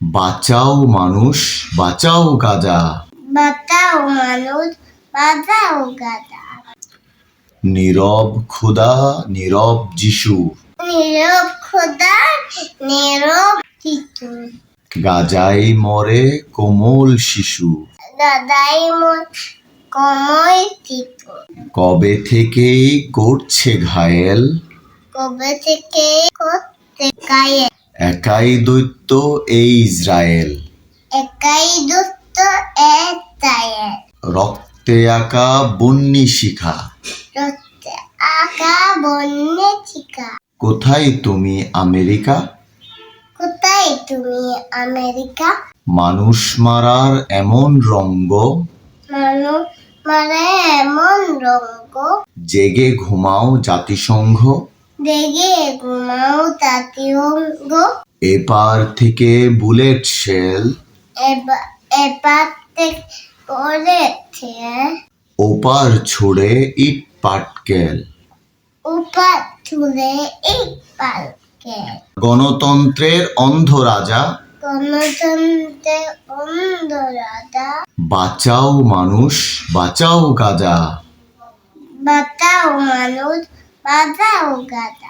বাঁচাও মানুষ, বাঁচাও গাজা। বাঁচাও মানুষ, বাঁচাও গাজা। নীরব খোদা, নীরব যিশু। নীরব খোদা, নীরব যিশু। গাজায় মরে কোমল শিশু। দাদাই মোর কমল শিশু। কবে থেকেই করছে ঘায়েল। কবে থেকে করতে গায়ে। একাই দৈত্য এই ইসরায়েল। একাই দুষ্ট এক চায়ের। রক্তে আঁকা বন্যি শিখা। রক্তে আঁকা বন্যে চিকা। কোথায় তুমি আমেরিকা? কোথায় তুমি আমেরিকা? মানুষ মারার এমন রঙ্গ। মানুষ মারে এমন রঙ্গ। জেগে ঘুমাও জাতিসংঘ। জেগে ঘুমাও জাতিসংঘ। এপার থেকে বুলেট শেল। এবার থেকে পড়েছে। ওপার ছুড়ে ইট পাটকেল। উপর চুলে এই পালকে। গণতন্ত্রের অন্ধ রাজা। গণতন্ত্রের অন্ধ রাজা। বাঁচাও মানুষ, বাঁচাও গাজা। বাঁচাও মানুষ, বাঁচাও গাজা।